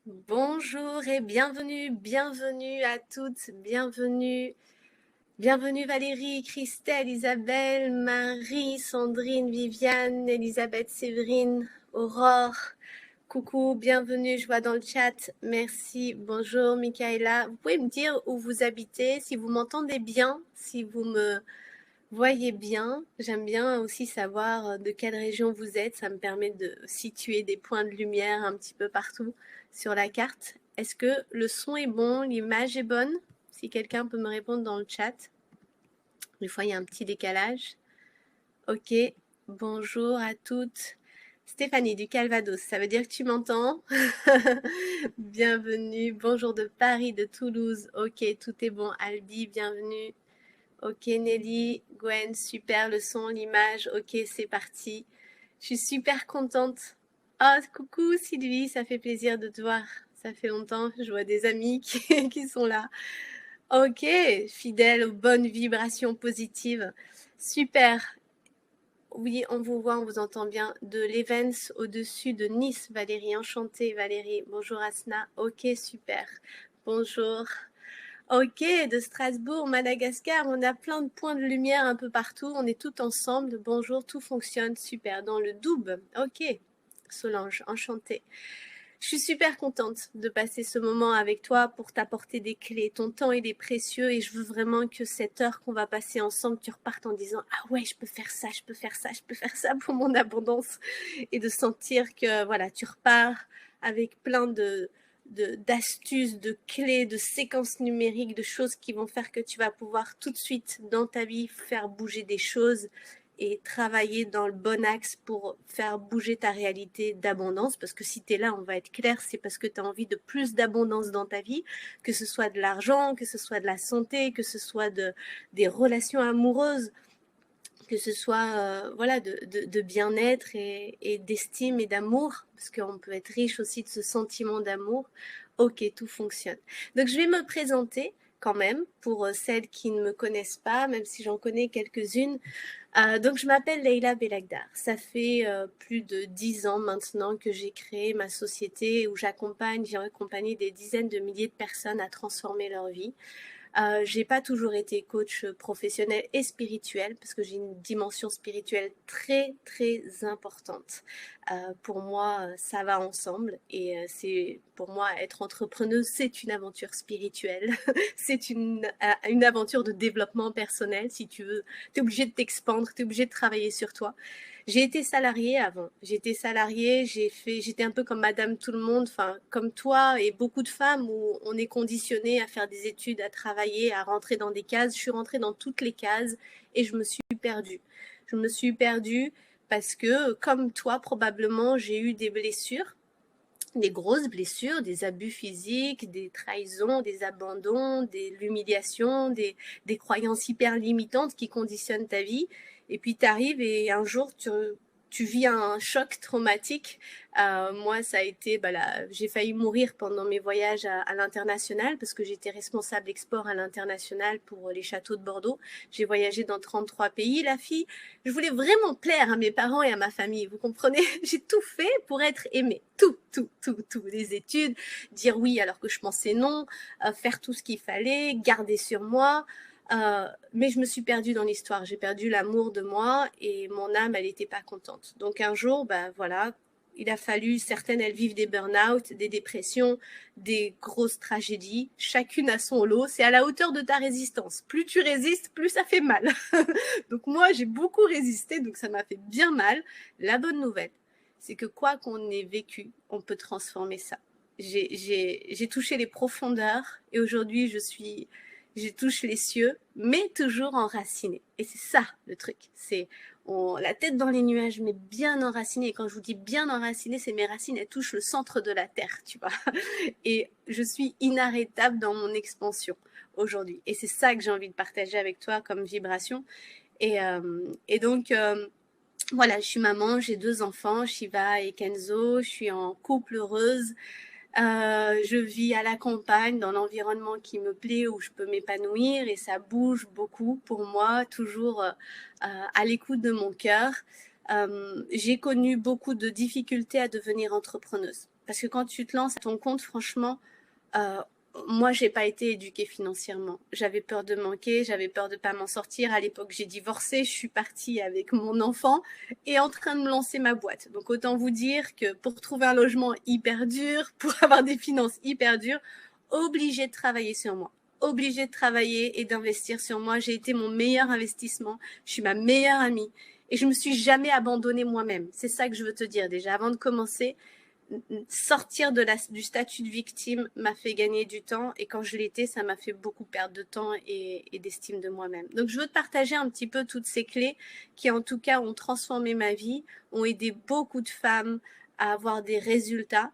Bonjour et bienvenue à toutes, bienvenue Valérie, Christelle, Isabelle, Marie, Sandrine, Viviane, Elisabeth, Séverine, Aurore. Coucou, bienvenue, je vois dans le chat. Merci, bonjour Michaela. Vous pouvez me dire où vous habitez, si vous m'entendez bien, si vous me voyez bien. J'aime bien aussi savoir de quelle région vous êtes. Ça me permet de situer des points de lumière un petit peu partout sur la carte. Est-ce que le son est bon, l'image est bonne? Si quelqu'un peut me répondre dans le chat. Des fois, il y a un petit décalage. Ok, bonjour à toutes. Stéphanie du Calvados, ça veut dire que tu m'entends? Bienvenue. Bonjour de Paris, de Toulouse. Ok, tout est bon. Albi, bienvenue. Ok Nelly, Gwen, super le son, l'image, ok c'est parti. Je suis super contente. Oh coucou Sylvie, ça fait plaisir de te voir. Ça fait longtemps, je vois des amis qui sont là. Ok, fidèle aux bonnes vibrations positives. Super. Oui, on vous voit, on vous entend bien. De l'Events au-dessus de Nice, Valérie. Enchantée Valérie. Bonjour Asna. Ok, super. Bonjour. Ok, de Strasbourg, Madagascar, on a plein de points de lumière un peu partout, on est tout ensemble. Bonjour, tout fonctionne, super. Dans le Doubs, ok. Solange, enchantée. Je suis super contente de passer ce moment avec toi pour t'apporter des clés. Ton temps, il est précieux et je veux vraiment que cette heure qu'on va passer ensemble, tu repartes en disant « Ah ouais, je peux faire ça, je peux faire ça, je peux faire ça pour mon abondance. » Et de sentir que voilà, tu repars avec plein d'astuces, de clés, de séquences numériques, de choses qui vont faire que tu vas pouvoir tout de suite dans ta vie faire bouger des choses et travailler dans le bon axe pour faire bouger ta réalité d'abondance. Parce que si tu es là, on va être clair, c'est parce que tu as envie de plus d'abondance dans ta vie, que ce soit de l'argent, que ce soit de la santé, que ce soit des relations amoureuses, que ce soit voilà, de bien-être et d'estime et d'amour, parce qu'on peut être riche aussi de ce sentiment d'amour. Ok, tout fonctionne. Donc je vais me présenter quand même pour celles qui ne me connaissent pas, même si j'en connais quelques-unes. Donc je m'appelle Leïla Belagdar. Ça fait plus de 10 ans maintenant que j'ai créé ma société où j'ai accompagné des dizaines de milliers de personnes à transformer leur vie. J'ai pas toujours été coach professionnel et spirituel parce que j'ai une dimension spirituelle très très importante. Pour moi, ça va ensemble et c'est pour moi être entrepreneuse, c'est une aventure spirituelle, c'est une aventure de développement personnel. Si tu veux, t'es obligé de t'expandre, t'es obligé de travailler sur toi. J'ai été salariée avant. J'étais salariée, j'étais un peu comme Madame Tout le Monde, enfin comme toi et beaucoup de femmes où on est conditionné à faire des études, à travailler, à rentrer dans des cases. Je suis rentrée dans toutes les cases et je me suis perdue. Je me suis perdue parce que, comme toi, probablement, j'ai eu des blessures, des grosses blessures, des abus physiques, des trahisons, des abandons, de l'humiliation, des croyances hyper limitantes qui conditionnent ta vie. Et puis tu arrives et un jour tu vis un choc traumatique. Moi, ça a été, j'ai failli mourir pendant mes voyages à l'international parce que j'étais responsable export à l'international pour les châteaux de Bordeaux. J'ai voyagé dans 33 pays, la fille. Je voulais vraiment plaire à mes parents et à ma famille, vous comprenez? J'ai tout fait pour être aimée. Tout. Les études, dire oui alors que je pensais non, faire tout ce qu'il fallait, garder sur moi. Mais je me suis perdue dans l'histoire. J'ai perdu l'amour de moi et mon âme, elle n'était pas contente. Donc un jour, voilà, il a fallu, certaines, elles vivent des burn-out, des dépressions, des grosses tragédies. Chacune à son lot. C'est à la hauteur de ta résistance. Plus tu résistes, plus ça fait mal. Donc moi, j'ai beaucoup résisté, donc ça m'a fait bien mal. La bonne nouvelle, c'est que quoi qu'on ait vécu, on peut transformer ça. J'ai touché les profondeurs et aujourd'hui, je touche les cieux, mais toujours enracinée. Et c'est ça le truc. C'est la tête dans les nuages, mais bien enracinée. Et quand je vous dis bien enracinée, c'est mes racines, elles touchent le centre de la terre, tu vois. Et je suis inarrêtable dans mon expansion aujourd'hui. Et c'est ça que j'ai envie de partager avec toi comme vibration. Et donc, voilà, je suis maman, j'ai 2 enfants, Shiva et Kenzo. Je suis en couple heureuse. Je vis à la campagne, dans l'environnement qui me plaît, où je peux m'épanouir et ça bouge beaucoup pour moi, toujours à l'écoute de mon cœur. j'ai connu beaucoup de difficultés à devenir entrepreneuse. Parce que quand tu te lances à ton compte, franchement, moi, j'ai pas été éduquée financièrement. J'avais peur de manquer, j'avais peur de pas m'en sortir. À l'époque, j'ai divorcé, je suis partie avec mon enfant et en train de me lancer ma boîte. Donc, autant vous dire que pour trouver un logement hyper dur, pour avoir des finances hyper dures, obligée de travailler sur moi. Obligée de travailler et d'investir sur moi. J'ai été mon meilleur investissement. Je suis ma meilleure amie. Et je me suis jamais abandonnée moi-même. C'est ça que je veux te dire déjà. Avant de commencer, sortir du statut de victime m'a fait gagner du temps et quand je l'étais, ça m'a fait beaucoup perdre de temps et d'estime de moi-même. Donc je veux te partager un petit peu toutes ces clés qui en tout cas ont transformé ma vie, ont aidé beaucoup de femmes à avoir des résultats.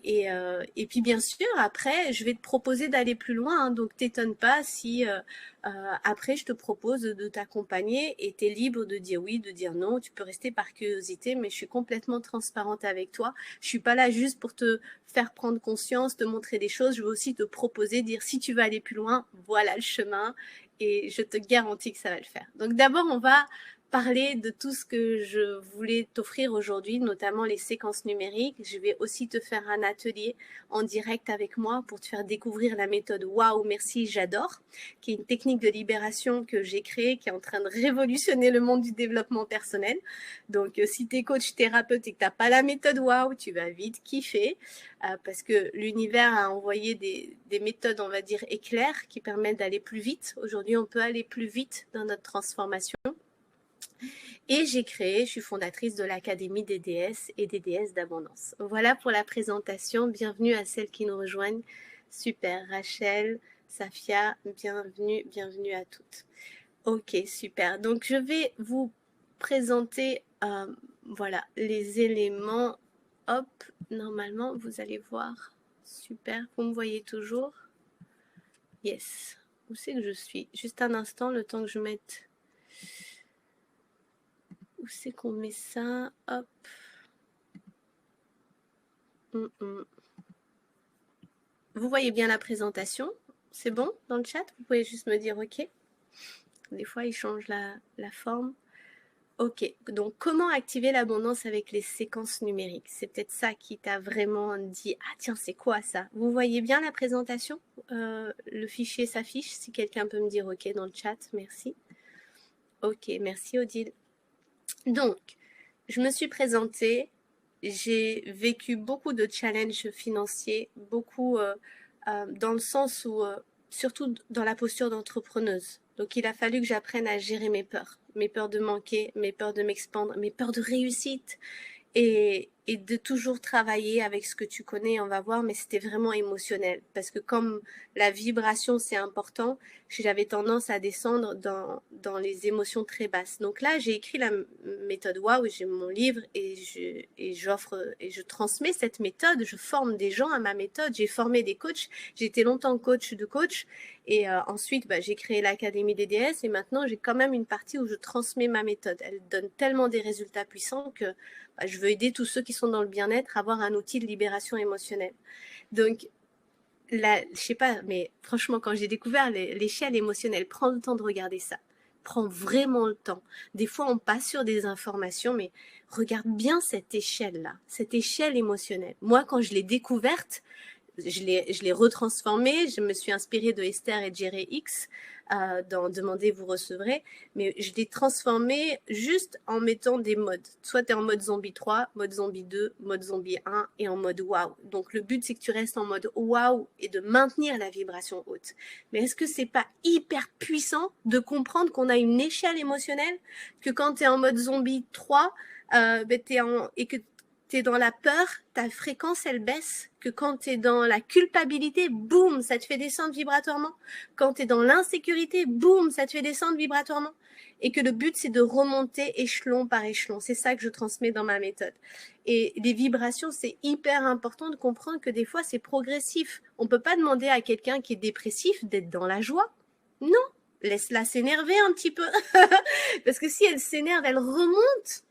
Et puis bien sûr, après, je vais te proposer d'aller plus loin, hein, donc t'étonne pas si après je te propose de t'accompagner et tu es libre de dire oui, de dire non, tu peux rester par curiosité, mais je suis complètement transparente avec toi. Je suis pas là juste pour te faire prendre conscience, te montrer des choses, je veux aussi te proposer, dire si tu veux aller plus loin, voilà le chemin et je te garantis que ça va le faire. Donc d'abord, on va parler de tout ce que je voulais t'offrir aujourd'hui, notamment les séquences numériques. Je vais aussi te faire un atelier en direct avec moi pour te faire découvrir la méthode Waouh, merci, j'adore, qui est une technique de libération que j'ai créée, qui est en train de révolutionner le monde du développement personnel. Donc, si tu es coach thérapeute et que tu n'as pas la méthode Waouh, tu vas vite kiffer parce que l'univers a envoyé des méthodes, on va dire, éclairs qui permettent d'aller plus vite. Aujourd'hui, on peut aller plus vite dans notre transformation. Et j'ai créé, je suis fondatrice de l'Académie des déesses et des déesses d'abondance. Voilà pour la présentation. Bienvenue à celles qui nous rejoignent. Super, Rachel, Safia, bienvenue à toutes. Ok, super. Donc, je vais vous présenter voilà, les éléments. Hop, normalement, vous allez voir. Super, vous me voyez toujours? Yes. Où c'est que je suis? Juste un instant, le temps que je mette... Où c'est qu'on met ça? Hop. Vous voyez bien la présentation? C'est bon dans le chat? Vous pouvez juste me dire OK. Des fois, il change la forme. OK. Donc, comment activer l'abondance avec les séquences numériques? C'est peut-être ça qui t'a vraiment dit « Ah tiens, c'est quoi ça ?» Vous voyez bien la présentation? Le fichier s'affiche. Si quelqu'un peut me dire OK dans le chat, merci. OK, merci Odile. Donc, je me suis présentée. J'ai vécu beaucoup de challenges financiers, beaucoup dans le sens où, surtout dans la posture d'entrepreneuse. Donc, il a fallu que j'apprenne à gérer mes peurs de manquer, mes peurs de m'expandre, mes peurs de réussite et de toujours travailler avec ce que tu connais, on va voir, mais c'était vraiment émotionnel. Parce que comme la vibration, c'est important, j'avais tendance à descendre dans les émotions très basses. Donc là, j'ai écrit la méthode Waouh, j'ai mon livre et j'offre et je transmets cette méthode. Je forme des gens à ma méthode. J'ai formé des coachs. J'ai été longtemps coach de coach. Et ensuite, j'ai créé l'Académie des déesses. Et maintenant, j'ai quand même une partie où je transmets ma méthode. Elle donne tellement des résultats puissants que je veux aider tous ceux qui sont dans le bien-être à avoir un outil de libération émotionnelle. Donc, là, je sais pas, mais franchement, quand j'ai découvert l'échelle émotionnelle, prends le temps de regarder ça. Prends vraiment le temps. Des fois, on passe sur des informations, mais regarde bien cette échelle-là, cette échelle émotionnelle. Moi, quand je l'ai découverte, je l'ai retransformée, je me suis inspirée de Esther et Jerry X dans Demandez, vous recevrez, mais je l'ai transformée juste en mettant des modes. Soit tu es en mode zombie 3, mode zombie 2, mode zombie 1 et en mode waouh. Donc le but c'est que tu restes en mode waouh et de maintenir la vibration haute. Mais est-ce que c'est pas hyper puissant de comprendre qu'on a une échelle émotionnelle, que quand tu es en mode zombie 3, et que tu es dans la peur, ta fréquence, elle baisse, que quand tu es dans la culpabilité, boum, ça te fait descendre vibratoirement. Quand tu es dans l'insécurité, boum, ça te fait descendre vibratoirement. Et que le but, c'est de remonter échelon par échelon. C'est ça que je transmets dans ma méthode. Et les vibrations, c'est hyper important de comprendre que des fois, c'est progressif. On ne peut pas demander à quelqu'un qui est dépressif d'être dans la joie. Non, laisse-la s'énerver un petit peu. Parce que si elle s'énerve, elle remonte.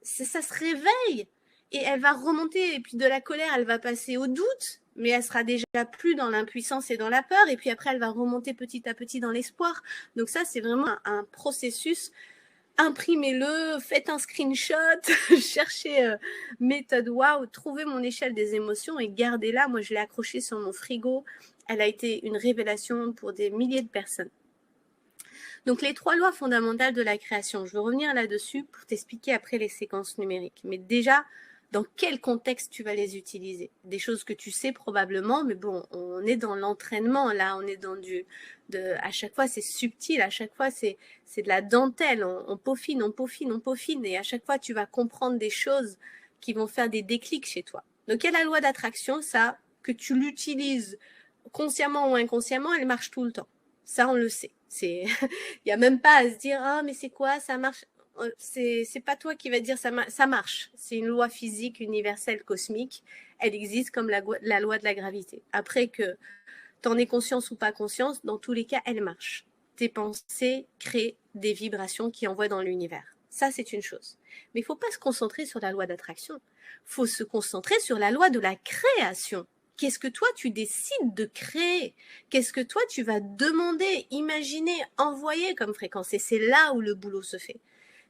Ça se réveille. Et elle va remonter, et puis de la colère, elle va passer au doute, mais elle sera déjà plus dans l'impuissance et dans la peur, et puis après, elle va remonter petit à petit dans l'espoir. Donc ça, c'est vraiment un processus imprimez-le, faites un screenshot, cherchez méthode waouh, trouvez mon échelle des émotions et gardez-la. Moi, je l'ai accrochée sur mon frigo. Elle a été une révélation pour des milliers de personnes. Donc, les 3 lois fondamentales de la création, je veux revenir là-dessus pour t'expliquer après les séquences numériques. Mais déjà, dans quel contexte tu vas les utiliser? Des choses que tu sais probablement, mais bon, on est dans l'entraînement, là, on est dans à chaque fois c'est subtil, à chaque fois c'est de la dentelle, on peaufine, on peaufine, on peaufine, et à chaque fois tu vas comprendre des choses qui vont faire des déclics chez toi. Donc, il y a la loi d'attraction, ça, que tu l'utilises consciemment ou inconsciemment, elle marche tout le temps. Ça, on le sait. Il n'y a même pas à se dire, ah, mais c'est quoi, ça marche. C'est pas toi qui va dire ça marche. C'est une loi physique universelle cosmique. Elle existe comme la loi de la gravité. Après que tu en aies conscience ou pas conscience, dans tous les cas, elle marche. Tes pensées créent des vibrations qui envoient dans l'univers. Ça, c'est une chose. Mais il ne faut pas se concentrer sur la loi d'attraction. Il faut se concentrer sur la loi de la création. Qu'est-ce que toi, tu décides de créer? Qu'est-ce que toi, tu vas demander, imaginer, envoyer comme fréquence? Et c'est là où le boulot se fait.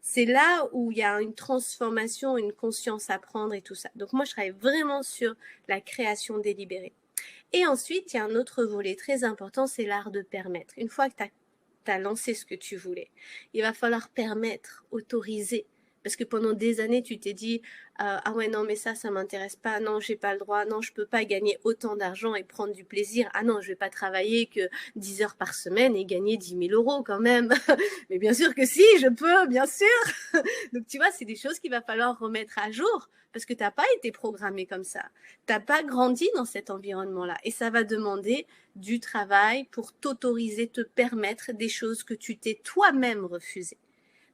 C'est là où il y a une transformation, une conscience à prendre et tout ça. Donc moi, je travaille vraiment sur la création délibérée. Et ensuite, il y a un autre volet très important, c'est l'art de permettre. Une fois que tu as lancé ce que tu voulais, il va falloir permettre, autoriser. Parce que pendant des années, tu t'es dit ah ouais, non, mais ça m'intéresse pas. Non, j'ai pas le droit. Non, je peux pas gagner autant d'argent et prendre du plaisir. Ah non, je vais pas travailler que 10 heures par semaine et gagner 10 000 euros quand même. Mais bien sûr que si, je peux, bien sûr. Donc, tu vois, c'est des choses qu'il va falloir remettre à jour parce que tu n'as pas été programmé comme ça. Tu n'as pas grandi dans cet environnement-là. Et ça va demander du travail pour t'autoriser, te permettre des choses que tu t'es toi-même refusé.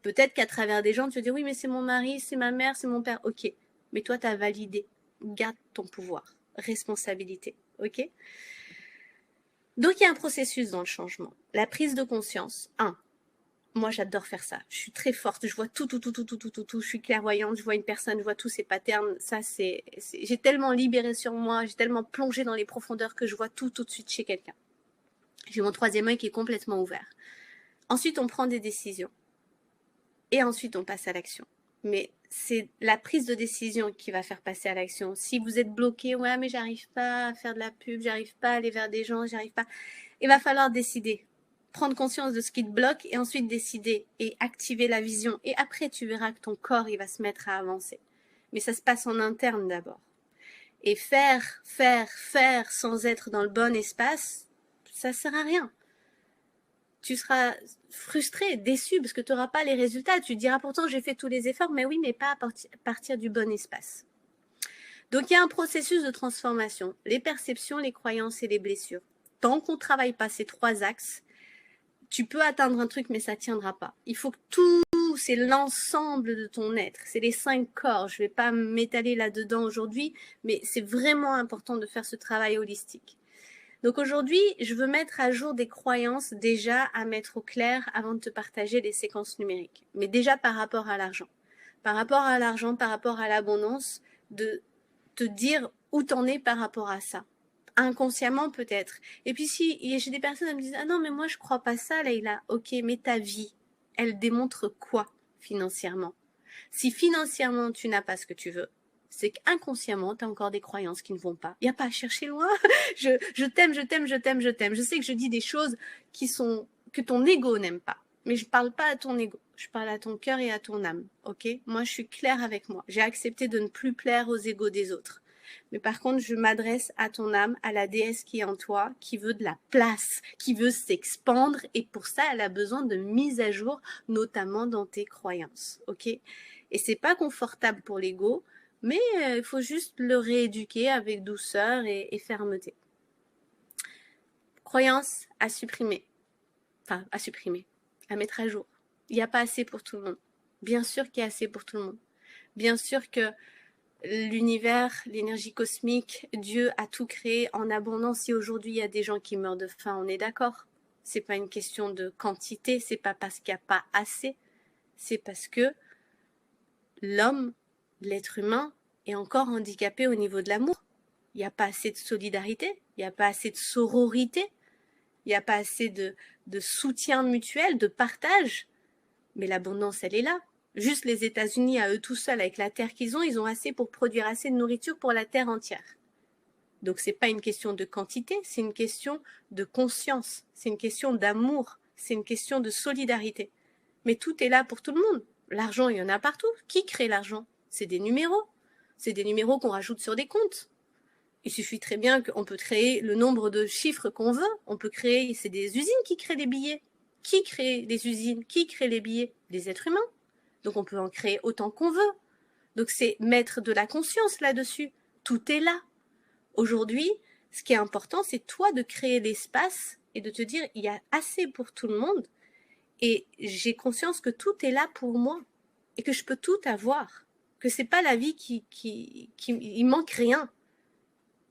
Peut-être qu'à travers des gens, tu te dis, oui, mais c'est mon mari, c'est ma mère, c'est mon père. Ok, mais toi, tu as validé. Garde ton pouvoir. Responsabilité. Ok? Donc, il y a un processus dans le changement. La prise de conscience. 1. Moi, j'adore faire ça. Je suis très forte. Je vois tout. Je suis clairvoyante. Je vois une personne, je vois tous ces patterns. Ça, j'ai tellement libéré sur moi. J'ai tellement plongé dans les profondeurs que je vois tout de suite chez quelqu'un. J'ai mon 3e œil qui est complètement ouvert. Ensuite, on prend des décisions. Et ensuite, on passe à l'action. Mais c'est la prise de décision qui va faire passer à l'action. Si vous êtes bloqué, ouais, mais j'arrive pas à faire de la pub, j'arrive pas à aller vers des gens, j'arrive pas. Il va falloir décider. Prendre conscience de ce qui te bloque et ensuite décider et activer la vision. Et après, tu verras que ton corps, il va se mettre à avancer. Mais ça se passe en interne d'abord. Et faire sans être dans le bon espace, ça sert à rien. Tu seras frustré, déçu, parce que tu n'auras pas les résultats. Tu te diras pourtant j'ai fait tous les efforts, mais oui, mais pas à partir du bon espace. Donc il y a un processus de transformation. Les perceptions, les croyances et les blessures. Tant qu'on ne travaille pas ces 3 axes, tu peux atteindre un truc, mais ça ne tiendra pas. Il faut que tout, c'est l'ensemble de ton être. C'est les 5 corps. Je ne vais pas m'étaler là-dedans aujourd'hui, mais c'est vraiment important de faire ce travail holistique. Donc aujourd'hui, je veux mettre à jour des croyances déjà à mettre au clair avant de te partager les séquences numériques. Mais déjà par rapport à l'argent. Par rapport à l'argent, par rapport à l'abondance, de te dire où t'en es par rapport à ça. Inconsciemment peut-être. Et puis si j'ai des personnes qui me disent « Ah non, mais moi je crois pas ça, Leïla. » Ok, mais ta vie, elle démontre quoi financièrement? Si financièrement tu n'as pas ce que tu veux, c'est qu'inconsciemment, tu as encore des croyances qui ne vont pas. Il n'y a pas à chercher loin. Je t'aime. Je sais que je dis des choses que ton ego n'aime pas. Mais je ne parle pas à ton ego. Je parle à ton cœur et à ton âme. Ok? Moi, je suis claire avec moi. J'ai accepté de ne plus plaire aux égos des autres. Mais par contre, je m'adresse à ton âme, à la déesse qui est en toi, qui veut de la place, qui veut s'expandre. Et pour ça, elle a besoin de mise à jour, notamment dans tes croyances. Ok? Et c'est pas confortable pour l'ego, mais il faut juste le rééduquer avec douceur et fermeté. Croyance à supprimer. Enfin, à supprimer. À mettre à jour. Il n'y a pas assez pour tout le monde. Bien sûr qu'il y a assez pour tout le monde. Bien sûr que l'univers, l'énergie cosmique, Dieu a tout créé en abondance. Si aujourd'hui il y a des gens qui meurent de faim, on est d'accord. C'est pas une question de quantité, c'est pas parce qu'il n'y a pas assez, c'est parce que l'homme, l'être humain, est encore handicapé au niveau de l'amour. Il n'y a pas assez de solidarité, il n'y a pas assez de sororité, il n'y a pas assez de soutien mutuel, de partage. Mais l'abondance, elle est là. Juste les États-Unis, à eux tout seuls, avec la terre qu'ils ont, ils ont assez pour produire assez de nourriture pour la terre entière. Donc, ce n'est pas une question de quantité, c'est une question de conscience, c'est une question d'amour, c'est une question de solidarité. Mais tout est là pour tout le monde. L'argent, il y en a partout. Qui crée l'argent? C'est des numéros. C'est des numéros qu'on rajoute sur des comptes. Il suffit très bien qu'on peut créer le nombre de chiffres qu'on veut. On peut créer, c'est des usines qui créent des billets. Qui crée des usines? Qui crée les billets? Les êtres humains. Donc on peut en créer autant qu'on veut. Donc c'est mettre de la conscience là-dessus. Tout est là. Aujourd'hui, ce qui est important, c'est toi de créer l'espace et de te dire, il y a assez pour tout le monde et j'ai conscience que tout est là pour moi et que je peux tout avoir. Que c'est pas la vie il manque rien.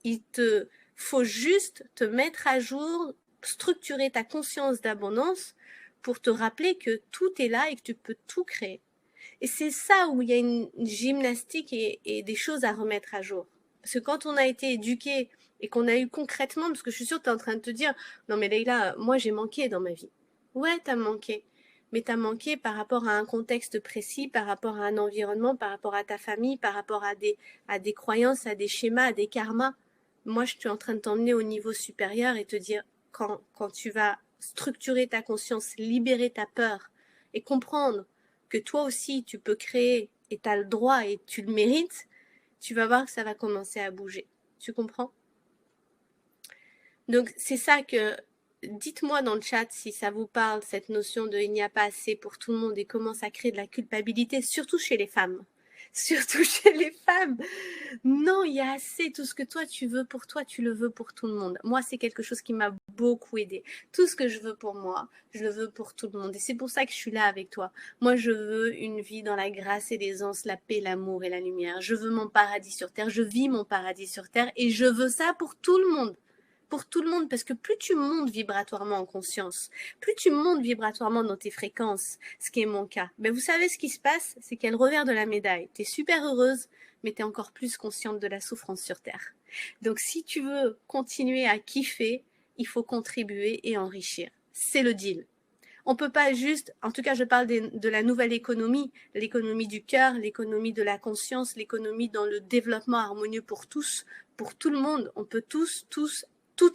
Il te faut juste te mettre à jour, structurer ta conscience d'abondance pour te rappeler que tout est là et que tu peux tout créer. Et c'est ça où il y a une gymnastique et des choses à remettre à jour. Parce que quand on a été éduqué et qu'on a eu concrètement, parce que je suis sûre que tu es en train de te dire, non mais Leïla, moi j'ai manqué dans ma vie. Ouais, tu as manqué. Mais tu as manqué par rapport à un contexte précis, par rapport à un environnement, par rapport à ta famille, par rapport à des croyances, à des schémas, à des karmas. Moi, je suis en train de t'emmener au niveau supérieur et te dire, quand tu vas structurer ta conscience, libérer ta peur et comprendre que toi aussi tu peux créer et tu as le droit et tu le mérites, tu vas voir que ça va commencer à bouger. Tu comprends? Donc c'est ça que, dites-moi dans le chat si ça vous parle, cette notion de il n'y a pas assez pour tout le monde et comment ça crée de la culpabilité, surtout chez les femmes. Surtout chez les femmes. Non, il y a assez. Tout ce que toi, tu veux pour toi, tu le veux pour tout le monde. Moi, c'est quelque chose qui m'a beaucoup aidé. Tout ce que je veux pour moi, je le veux pour tout le monde. Et c'est pour ça que je suis là avec toi. Moi, je veux une vie dans la grâce et l'aisance, la paix, l'amour et la lumière. Je veux mon paradis sur terre. Je vis mon paradis sur terre. Et je veux ça pour tout le monde. Pour tout le monde, parce que plus tu montes vibratoirement en conscience, plus tu montes vibratoirement dans tes fréquences, ce qui est mon cas, ben vous savez ce qui se passe, c'est qu'il y a le revers de la médaille. Tu es super heureuse, mais tu es encore plus consciente de la souffrance sur Terre. Donc si tu veux continuer à kiffer, il faut contribuer et enrichir. C'est le deal. On peut pas juste, en tout cas je parle de la nouvelle économie, l'économie du cœur, l'économie de la conscience, l'économie dans le développement harmonieux pour tous, pour tout le monde. On peut tous tout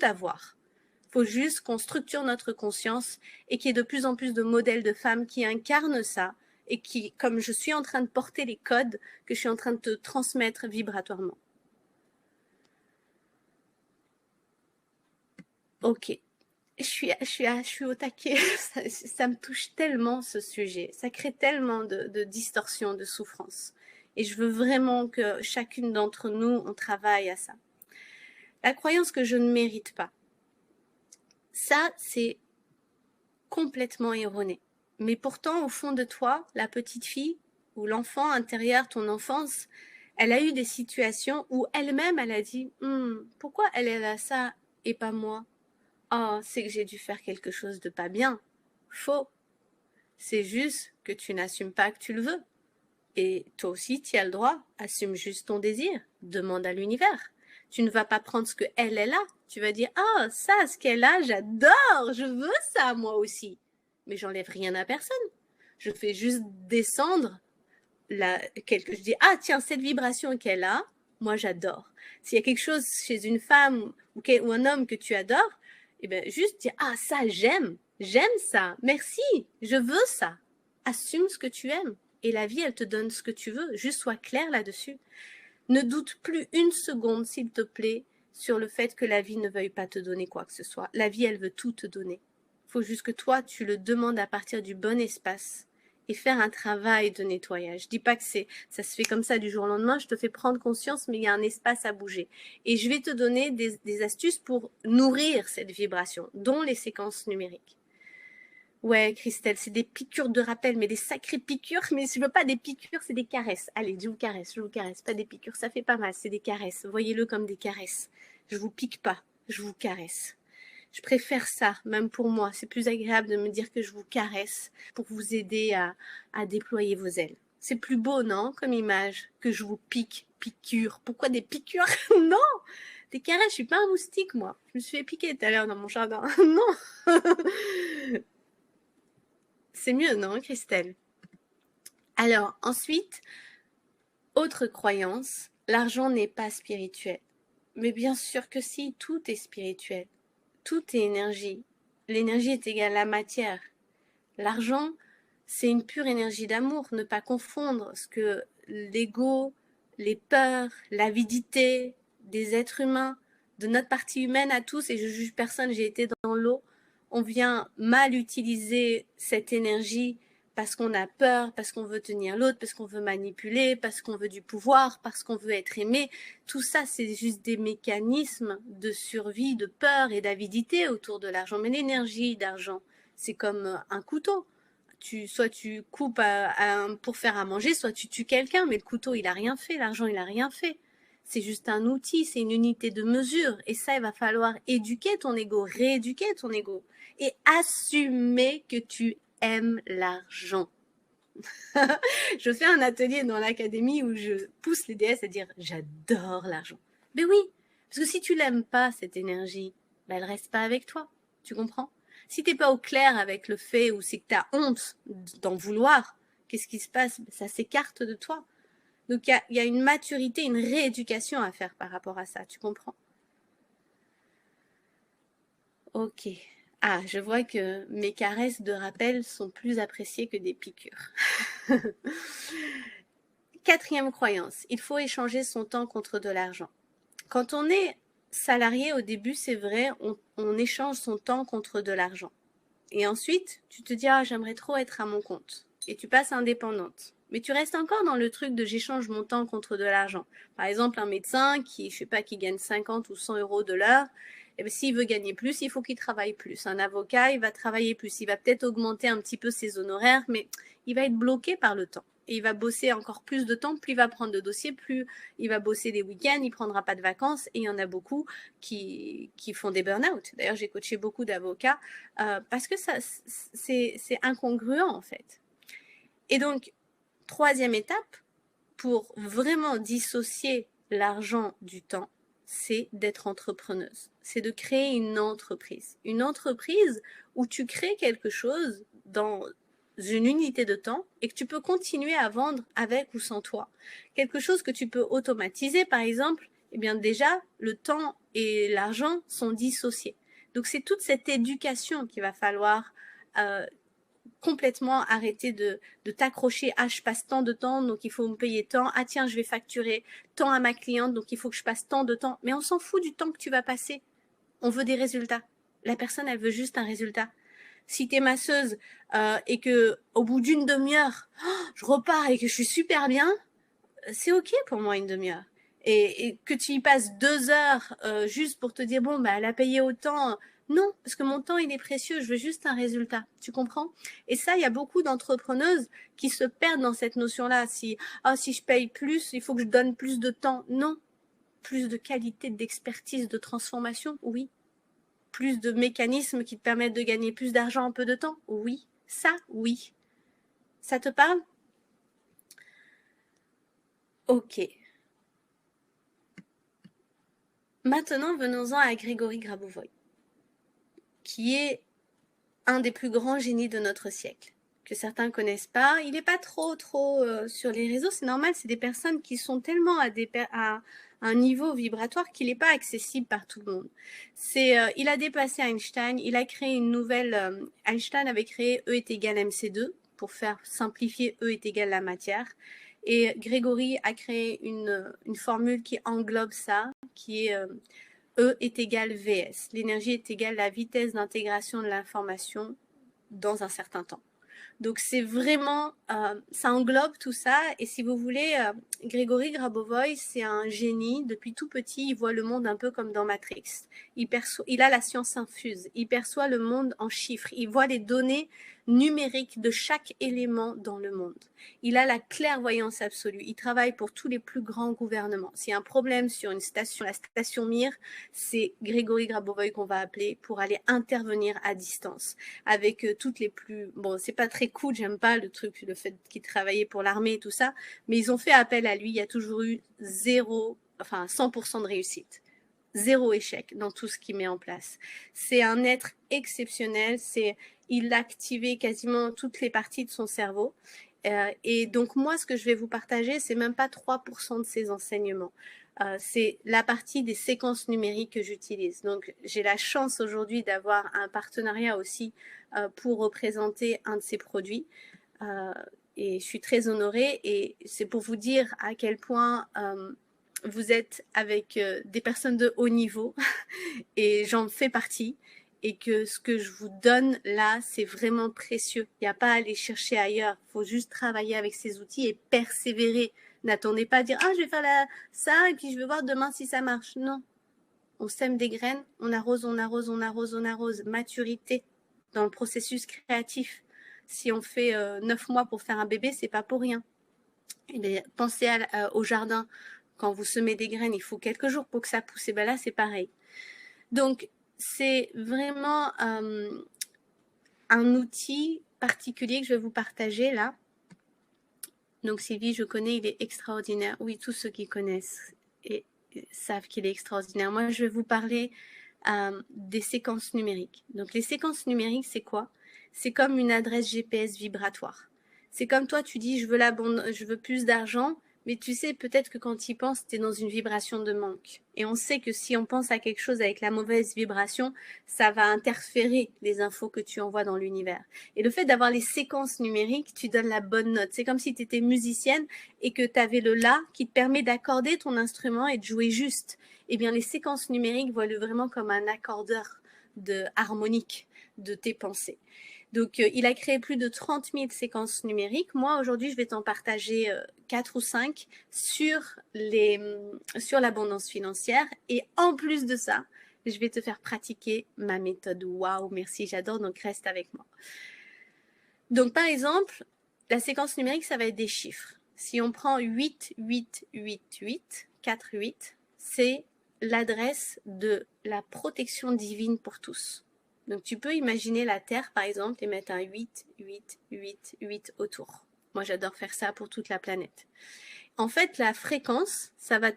avoir. Il faut juste qu'on structure notre conscience et qu'il y ait de plus en plus de modèles de femmes qui incarnent ça et qui, comme je suis en train de porter les codes, que je suis en train de te transmettre vibratoirement. Ok. Je suis au taquet. Ça me touche tellement ce sujet. Ça crée tellement de distorsions, de souffrances. Et je veux vraiment que chacune d'entre nous, on travaille à ça. La croyance que je ne mérite pas. Ça, c'est complètement erroné. Mais pourtant, au fond de toi, la petite fille ou l'enfant intérieur, ton enfance, elle a eu des situations où elle-même, elle a dit pourquoi elle a ça et pas moi? Oh, c'est que j'ai dû faire quelque chose de pas bien. Faux. C'est juste que tu n'assumes pas que tu le veux. Et toi aussi, tu as le droit. Assume juste ton désir. Demande à l'univers. Tu ne vas pas prendre ce qu'elle a. Tu vas dire, ah, ça, ce qu'elle a, j'adore, je veux ça, moi aussi. Mais j'enlève rien à personne. Je fais juste descendre je dis, ah, tiens, cette vibration qu'elle a, moi, j'adore. S'il y a quelque chose chez une femme ou un homme que tu adores, eh bien, juste dire, ah, ça, j'aime ça, merci, je veux ça. Assume ce que tu aimes. Et la vie, elle te donne ce que tu veux. Juste sois clair là-dessus. Ne doute plus une seconde, s'il te plaît, sur le fait que la vie ne veuille pas te donner quoi que ce soit. La vie, elle veut tout te donner. Il faut juste que toi, tu le demandes à partir du bon espace et faire un travail de nettoyage. Je dis pas que ça se fait comme ça du jour au lendemain, je te fais prendre conscience, mais il y a un espace à bouger. Et je vais te donner des astuces pour nourrir cette vibration, dont les séquences numériques. Ouais, Christelle, c'est des piqûres de rappel, mais des sacrées piqûres. Mais je veux pas des piqûres, c'est des caresses. Allez, je vous caresse. Pas des piqûres, ça fait pas mal, c'est des caresses. Voyez-le comme des caresses. Je vous pique pas, je vous caresse. Je préfère ça, même pour moi. C'est plus agréable de me dire que je vous caresse pour vous aider à déployer vos ailes. C'est plus beau, non, comme image, que je vous piqûre. Pourquoi des piqûres? Non, des caresses, je suis pas un moustique, moi. Je me suis fait piquer tout à l'heure dans mon jardin. Non. C'est mieux, non, Christelle? Alors, ensuite, autre croyance, l'argent n'est pas spirituel. Mais bien sûr que si, tout est spirituel. Tout est énergie. L'énergie est égale à la matière. L'argent, c'est une pure énergie d'amour. Ne pas confondre ce que l'ego, les peurs, l'avidité des êtres humains, de notre partie humaine à tous, et je juge personne, j'ai été dans l'eau, on vient mal utiliser cette énergie parce qu'on a peur, parce qu'on veut tenir l'autre, parce qu'on veut manipuler, parce qu'on veut du pouvoir, parce qu'on veut être aimé. Tout ça, c'est juste des mécanismes de survie, de peur et d'avidité autour de l'argent. Mais l'énergie d'argent, c'est comme un couteau. Soit tu coupes pour faire à manger, soit tu tues quelqu'un, mais le couteau, il n'a rien fait, l'argent, il n'a rien fait. C'est juste un outil, c'est une unité de mesure. Et ça, il va falloir éduquer ton ego, rééduquer ton ego et assumer que tu aimes l'argent. Je fais un atelier dans l'académie où je pousse les déesses à dire « j'adore l'argent ». Mais oui, parce que si tu l'aimes pas, cette énergie, ben elle reste pas avec toi, tu comprends? Si t'es pas au clair avec le fait ou c'est que tu as honte d'en vouloir, qu'est-ce qui se passe? Ça s'écarte de toi. Donc il y a une maturité, une rééducation à faire par rapport à ça, tu comprends? Ok. Ah, je vois que mes caresses de rappel sont plus appréciées que des piqûres. Quatrième croyance, il faut échanger son temps contre de l'argent. Quand on est salarié au début, c'est vrai, on échange son temps contre de l'argent. Et ensuite, tu te dis, ah, j'aimerais trop être à mon compte. Et tu passes indépendante. Mais tu restes encore dans le truc de j'échange mon temps contre de l'argent. Par exemple, un médecin qui, je sais pas, qui gagne 50 ou 100 euros de l'heure, eh bien, s'il veut gagner plus, il faut qu'il travaille plus. Un avocat, il va travailler plus. Il va peut-être augmenter un petit peu ses honoraires, mais il va être bloqué par le temps. Et il va bosser encore plus de temps, plus il va prendre de dossiers, plus il va bosser des week-ends, il prendra pas de vacances. Et il y en a beaucoup qui font des burn-out. D'ailleurs, j'ai coaché beaucoup d'avocats parce que ça, c'est incongruent en fait. Et donc, troisième étape, pour vraiment dissocier l'argent du temps, c'est d'être entrepreneuse. C'est de créer une entreprise. Une entreprise où tu crées quelque chose dans une unité de temps et que tu peux continuer à vendre avec ou sans toi. Quelque chose que tu peux automatiser, par exemple, eh bien déjà, le temps et l'argent sont dissociés. Donc c'est toute cette éducation qu'il va falloir complètement arrêter de t'accrocher. Ah, je passe tant de temps, donc il faut me payer tant. Ah tiens, je vais facturer tant à ma cliente, donc il faut que je passe tant de temps. Mais on s'en fout du temps que tu vas passer. On veut des résultats. La personne, elle veut juste un résultat. Si tu es masseuse et que au bout d'une demi-heure, je repars et que je suis super bien, c'est ok pour moi une demi-heure. Et que tu y passes 2 heures juste pour te dire bon bah elle a payé autant. Non, parce que mon temps il est précieux, je veux juste un résultat. Tu comprends? Et ça, il y a beaucoup d'entrepreneuses qui se perdent dans cette notion-là. Si je paye plus, il faut que je donne plus de temps. Non, plus de qualité, d'expertise, de transformation, oui. Plus de mécanismes qui te permettent de gagner plus d'argent en peu de temps, oui. Ça, oui. Ça te parle? Ok. Maintenant, venons-en à Grégory Grabovoy, qui est un des plus grands génies de notre siècle, que certains ne connaissent pas. Il n'est pas trop sur les réseaux, c'est normal, c'est des personnes qui sont tellement à un niveau vibratoire qu'il n'est pas accessible par tout le monde. Il a dépassé Einstein, il a créé une nouvelle... Einstein avait créé E est égal MC2, pour faire simplifier E est égal la matière. Et Grégory a créé une formule qui englobe ça, qui est E est égal VS. L'énergie est égale la vitesse d'intégration de l'information dans un certain temps. Donc c'est vraiment, ça englobe tout ça. Et si vous voulez, Grégory Grabovoy, c'est un génie. Depuis tout petit, il voit le monde un peu comme dans Matrix. Il a la science infuse. Il perçoit le monde en chiffres. Il voit les données numériques de chaque élément dans le monde. Il a la clairvoyance absolue. Il travaille pour tous les plus grands gouvernements. S'il y a un problème sur une station, la station Mir, c'est Grégory Grabovoy qu'on va appeler pour aller intervenir à distance avec toutes les plus... Bon, c'est pas très cool, j'aime pas le truc, le fait qu'il travaillait pour l'armée et tout ça, mais ils ont fait appel à lui, il y a toujours eu 100% de réussite. 0 échec dans tout ce qu'il met en place. C'est un être exceptionnel, il a activé quasiment toutes les parties de son cerveau Et donc moi, ce que je vais vous partager, c'est même pas 3% de ces enseignements. C'est la partie des séquences numériques que j'utilise. Donc j'ai la chance aujourd'hui d'avoir un partenariat aussi pour représenter un de ces produits. Et je suis très honorée, et c'est pour vous dire à quel point vous êtes avec des personnes de haut niveau et j'en fais partie, et que ce que je vous donne là, c'est vraiment précieux. Il n'y a pas à aller chercher ailleurs, il faut juste travailler avec ces outils et persévérer. N'attendez pas à dire « Ah, je vais faire ça et puis je vais voir demain si ça marche ». Non, on sème des graines, on arrose, on arrose, on arrose, on arrose. Maturité dans le processus créatif. Si on fait 9 mois pour faire un bébé, c'est pas pour rien. Et bien, pensez au jardin. Quand vous semez des graines, il faut quelques jours pour que ça pousse. Et bien là, c'est pareil. Donc, c'est vraiment un outil particulier que je vais vous partager là. Donc Sylvie, je connais, il est extraordinaire. Oui, tous ceux qui connaissent et savent qu'il est extraordinaire. Moi, je vais vous parler des séquences numériques. Donc les séquences numériques, c'est quoi? C'est comme une adresse GPS vibratoire. C'est comme toi, tu dis, je veux plus d'argent, mais tu sais, peut-être que quand tu y penses, tu es dans une vibration de manque. Et on sait que si on pense à quelque chose avec la mauvaise vibration, ça va interférer les infos que tu envoies dans l'univers. Et le fait d'avoir les séquences numériques, tu donnes la bonne note. C'est comme si tu étais musicienne et que tu avais le La qui te permet d'accorder ton instrument et de jouer juste. Eh bien, les séquences numériques voient vraiment comme un accordeur harmonique de tes pensées. Donc, il a créé plus de 30 000 séquences numériques. Moi, aujourd'hui, je vais t'en partager 4 ou 5 sur l'abondance financière. Et en plus de ça, je vais te faire pratiquer ma méthode. Waouh, merci, j'adore, donc reste avec moi. Donc, par exemple, la séquence numérique, ça va être des chiffres. Si on prend 8, 8, 8, 8, 4, 8, c'est l'adresse de la protection divine pour tous. Donc, tu peux imaginer la Terre, par exemple, et mettre un 8, 8, 8, 8 autour. Moi, j'adore faire ça pour toute la planète. En fait, la fréquence, ça va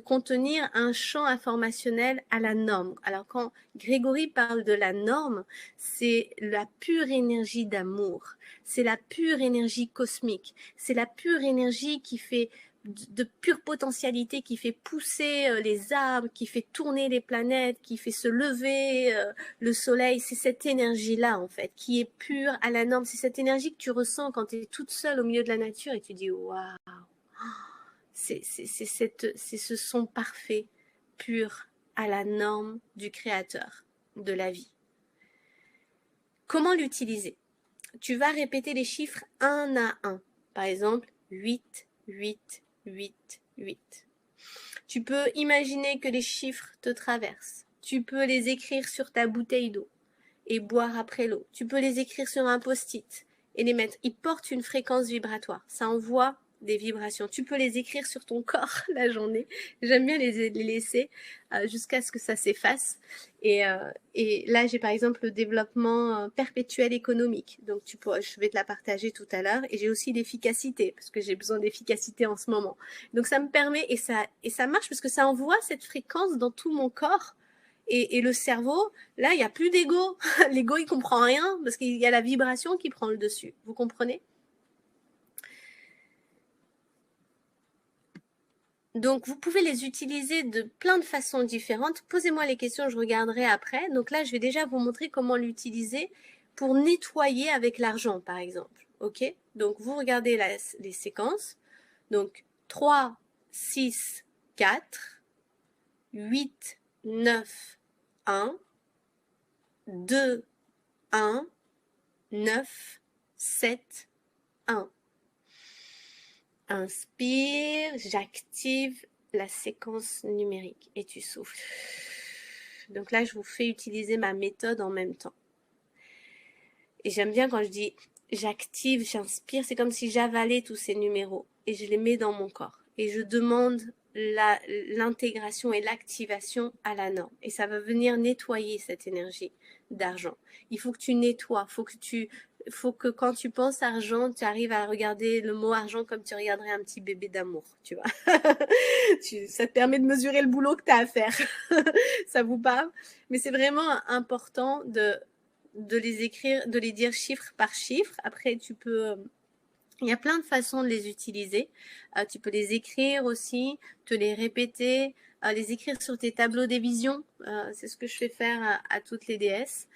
contenir un champ informationnel à la norme. Alors, quand Grégory parle de la norme, c'est la pure énergie d'amour. C'est la pure énergie cosmique. C'est la pure énergie qui fait de pure potentialité, qui fait pousser les arbres, qui fait tourner les planètes, qui fait se lever le soleil. C'est cette énergie-là, en fait, qui est pure à la norme. C'est cette énergie que tu ressens quand tu es toute seule au milieu de la nature et tu dis « Waouh !» C'est ce son parfait, pur, à la norme du créateur de la vie. Comment l'utiliser? Tu vas répéter les chiffres un à un. Par exemple, 8, 8, 8, 8. Tu peux imaginer que les chiffres te traversent. Tu peux les écrire sur ta bouteille d'eau et boire après l'eau. Tu peux les écrire sur un post-it et les mettre. Ils portent une fréquence vibratoire. Ça envoie des vibrations. Tu peux les écrire sur ton corps la journée. J'aime bien les laisser jusqu'à ce que ça s'efface. Et là, j'ai par exemple le développement perpétuel économique. Donc, je vais te la partager tout à l'heure. Et j'ai aussi l'efficacité, parce que j'ai besoin d'efficacité en ce moment. Donc, ça me permet, et ça marche parce que ça envoie cette fréquence dans tout mon corps. Et le cerveau, là, il n'y a plus d'ego. L'ego, il ne comprend rien parce qu'il y a la vibration qui prend le dessus. Vous comprenez? Donc, vous pouvez les utiliser de plein de façons différentes. Posez-moi les questions, je regarderai après. Donc là, je vais déjà vous montrer comment l'utiliser pour nettoyer avec l'argent, par exemple. OK? Donc, vous regardez les séquences. Donc, 3, 6, 4, 8, 9, 1, 2, 1, 9, 7, 1. Inspire, j'active la séquence numérique et tu souffles. Donc là, je vous fais utiliser ma méthode en même temps. Et j'aime bien quand je dis j'active, j'inspire, c'est comme si j'avalais tous ces numéros et je les mets dans mon corps. Et je demande l'intégration et l'activation à la norme. Et ça va venir nettoyer cette énergie d'argent. Il faut que tu nettoies, faut que quand tu penses argent, tu arrives à regarder le mot argent comme tu regarderais un petit bébé d'amour, tu vois. Ça te permet de mesurer le boulot que tu as à faire. Ça vous parle? Mais c'est vraiment important de les écrire, de les dire chiffre par chiffre. Après, tu peux Il y a plein de façons de les utiliser. Tu peux les écrire aussi, te les répéter, les écrire sur tes tableaux des visions. C'est ce que je fais faire à toutes les déesses.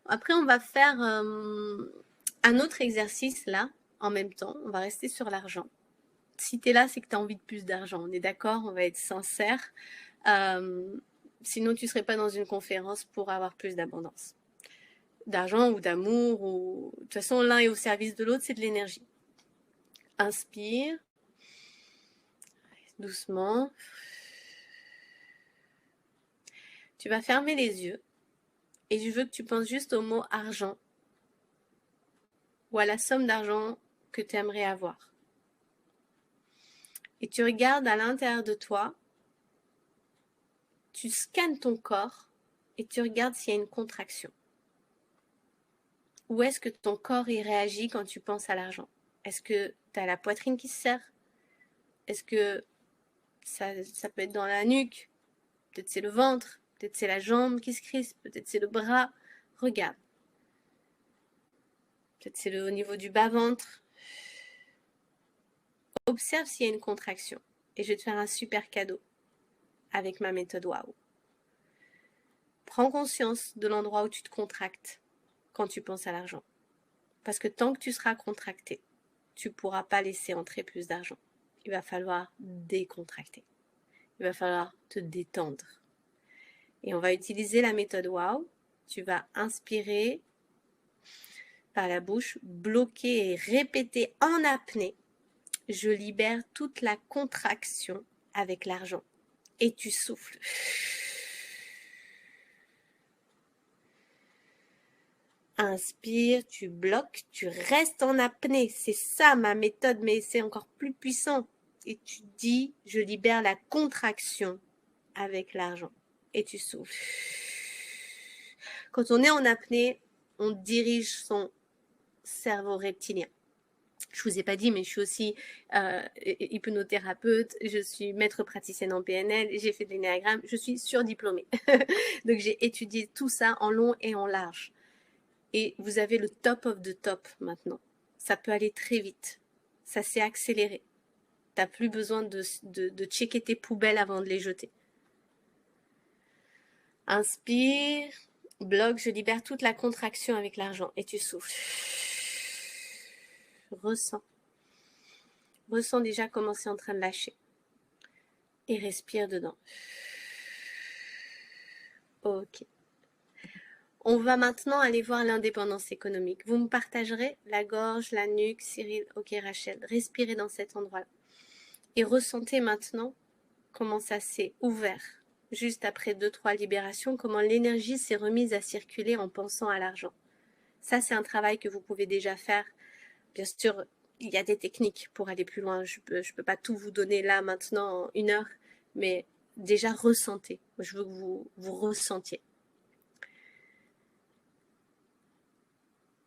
Après, on va faire un autre exercice là, en même temps. On va rester sur l'argent. Si tu es là, c'est que tu as envie de plus d'argent. On est d'accord, on va être sincère. Sinon, tu ne serais pas dans une conférence pour avoir plus d'abondance. D'argent ou d'amour. Ou... De toute façon, l'un est au service de l'autre, c'est de l'énergie. Inspire. Doucement. Tu vas fermer les yeux. Et je veux que tu penses juste au mot argent. Ou à la somme d'argent que tu aimerais avoir. Et tu regardes à l'intérieur de toi. Tu scannes ton corps et tu regardes s'il y a une contraction. Où est-ce que ton corps y réagit quand tu penses à l'argent? Est-ce que tu as la poitrine qui se serre? Est-ce que ça peut être dans la nuque? Peut-être c'est le ventre, peut-être c'est la jambe qui se crispe, peut-être c'est le bras. Regarde. Peut-être c'est au niveau du bas-ventre. Observe s'il y a une contraction. Et je vais te faire un super cadeau avec ma méthode WOW. Prends conscience de l'endroit où tu te contractes quand tu penses à l'argent. Parce que tant que tu seras contracté, tu ne pourras pas laisser entrer plus d'argent. Il va falloir décontracter. Il va falloir te détendre. Et on va utiliser la méthode WOW. Tu vas inspirer par la bouche, bloquer et répéter en apnée. Je libère toute la contraction avec l'argent. Et tu souffles. Inspire, tu bloques, tu restes en apnée. C'est ça ma méthode, mais c'est encore plus puissant. Et tu dis, je libère la contraction avec l'argent. Et tu souffles. Quand on est en apnée, on dirige son cerveau reptilien. Je vous ai pas dit, mais je suis aussi hypnothérapeute, je suis maître praticienne en PNL, j'ai fait de l'énéagramme, je suis surdiplômée. Donc j'ai étudié tout ça en long et en large. Et vous avez le top of the top maintenant. Ça peut aller très vite. Ça s'est accéléré. Tu n'as plus besoin de checker tes poubelles avant de les jeter. Inspire, bloque, je libère toute la contraction avec l'argent et tu souffles. Ressens. Ressens déjà comment c'est en train de lâcher. Et respire dedans. Ok. On va maintenant aller voir l'indépendance économique. Vous me partagerez la gorge, la nuque, Cyril, ok Rachel. Respirez dans cet endroit-là. Et ressentez maintenant comment ça s'est ouvert. Juste après 2-3 libérations, comment l'énergie s'est remise à circuler en pensant à l'argent. Ça, c'est un travail que vous pouvez déjà faire. Bien sûr, il y a des techniques pour aller plus loin. Je peux pas tout vous donner là, maintenant, en 1 heure. Mais déjà, ressentez. Je veux que vous ressentiez.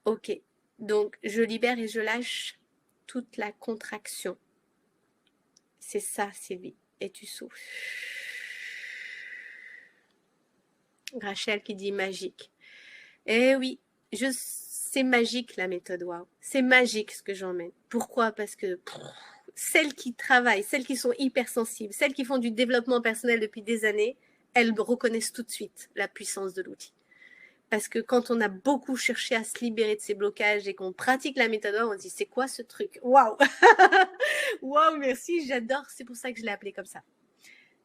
Ok. Donc, je libère et je lâche toute la contraction. C'est ça, Sylvie. Et tu souffles. Rachel qui dit magique. Eh oui, c'est magique la méthode WOW. C'est magique ce que j'emmène. Pourquoi? Parce que celles qui travaillent, celles qui sont hypersensibles, celles qui font du développement personnel depuis des années, elles reconnaissent tout de suite la puissance de l'outil. Parce que quand on a beaucoup cherché à se libérer de ces blocages et qu'on pratique la méthode WOW, on se dit c'est quoi ce truc? Waouh. Waouh, merci, j'adore. C'est pour ça que je l'ai appelé comme ça.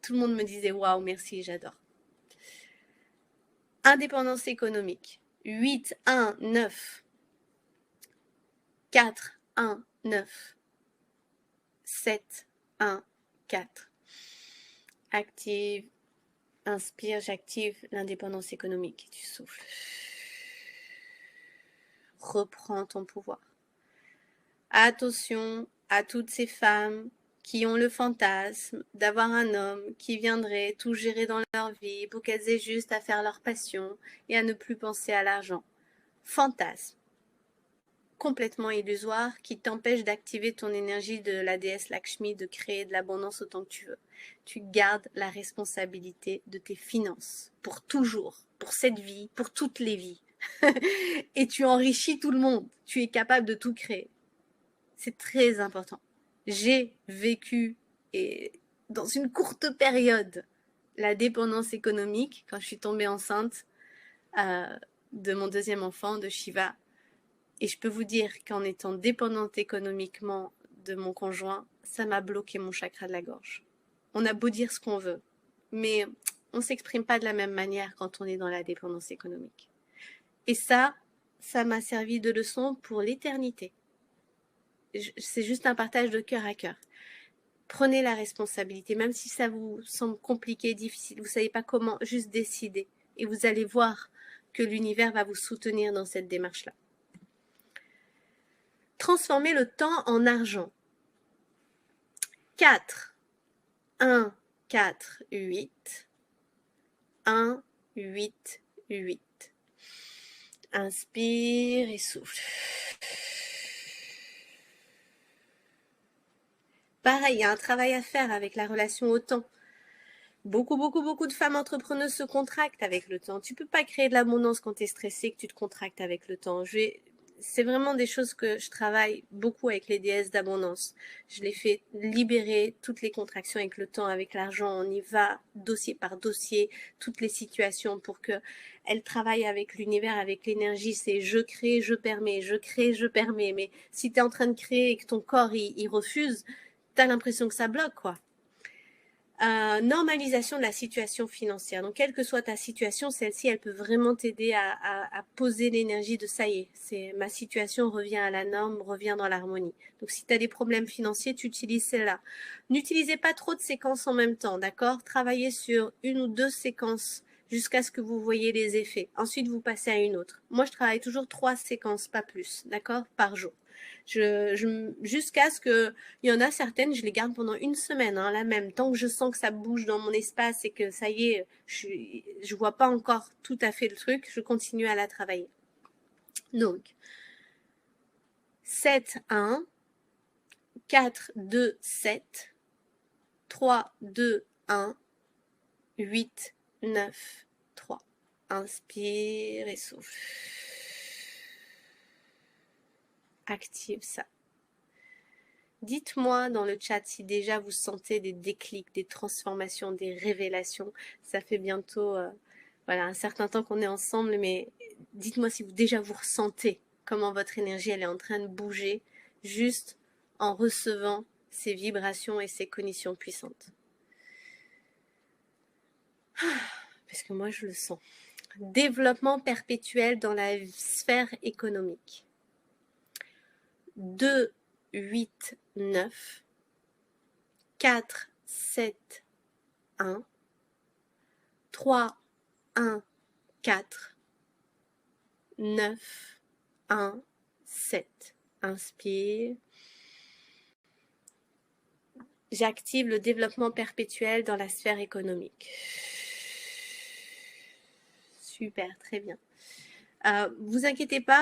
Tout le monde me disait waouh, merci, j'adore. Indépendance économique. 8, 1, 9. 4, 1, 9. 7, 1, 4. Active. Inspire, j'active l'indépendance économique. Tu souffles. Reprends ton pouvoir. Attention à toutes ces femmes qui ont le fantasme d'avoir un homme qui viendrait tout gérer dans leur vie pour qu'elles aient juste à faire leur passion et à ne plus penser à l'argent. Fantasme complètement illusoire qui t'empêche d'activer ton énergie de la déesse Lakshmi, de créer de l'abondance autant que tu veux. Tu gardes la responsabilité de tes finances pour toujours, pour cette vie, pour toutes les vies. Et tu enrichis tout le monde. Tu es capable de tout créer. C'est très important. J'ai vécu, et dans une courte période, la dépendance économique quand je suis tombée enceinte de mon deuxième enfant, de Shiva. Et je peux vous dire qu'en étant dépendante économiquement de mon conjoint, ça m'a bloqué mon chakra de la gorge. On a beau dire ce qu'on veut, mais on ne s'exprime pas de la même manière quand on est dans la dépendance économique. Et ça m'a servi de leçon pour l'éternité. C'est juste un partage de cœur à cœur. Prenez la responsabilité, même si ça vous semble compliqué, difficile, vous ne savez pas comment, juste décider. Et vous allez voir que l'univers va vous soutenir dans cette démarche-là. Transformer le temps en argent. 4, 1, 4, 8, 1, 8, 8. Inspire et souffle. Pareil, il y a un travail à faire avec la relation au temps. Beaucoup de femmes entrepreneuses se contractent avec le temps. Tu ne peux pas créer de l'abondance quand tu es stressé, que tu te contractes avec le temps. C'est vraiment des choses que je travaille beaucoup avec les déesses d'abondance. Je les fais libérer toutes les contractions avec le temps, avec l'argent. On y va dossier par dossier, toutes les situations pour qu'elles travaillent avec l'univers, avec l'énergie. C'est je crée, je permets, je crée, je permets. Mais si tu es en train de créer et que ton corps il refuse, tu as l'impression que ça bloque, quoi. Normalisation de la situation financière. Donc, quelle que soit ta situation, celle-ci, elle peut vraiment t'aider à poser l'énergie de ça y est, ma situation revient à la norme, revient dans l'harmonie. Donc, si tu as des problèmes financiers, tu utilises celle-là. N'utilisez pas trop de séquences en même temps, d'accord? Travaillez sur 1 ou 2 séquences jusqu'à ce que vous voyez les effets. Ensuite, vous passez à une autre. Moi, je travaille toujours 3 séquences, pas plus, d'accord? Par jour. Jusqu'à ce que, il y en a certaines, je les garde pendant 1 semaine, hein, la même. Tant que je sens que ça bouge dans mon espace et que ça y est, je vois pas encore tout à fait le truc, je continue à la travailler. Donc, 7, 1, 4, 2, 7, 3, 2, 1, 8, 9, 3. Inspire et souffle. Active ça. Dites-moi dans le chat si déjà vous sentez des déclics, des transformations, des révélations. Ça fait bientôt voilà, un certain temps qu'on est ensemble, mais dites-moi si déjà vous ressentez comment votre énergie elle est en train de bouger juste en recevant ces vibrations et ces cognitions puissantes. Parce que moi je le sens. Développement perpétuel dans la sphère économique. 2, 8, 9, 4, 7, 1, 3, 1, 4, 9, 1, 7. Inspire. J'active le développement perpétuel dans la sphère économique. Super, très bien. Vous inquiétez pas.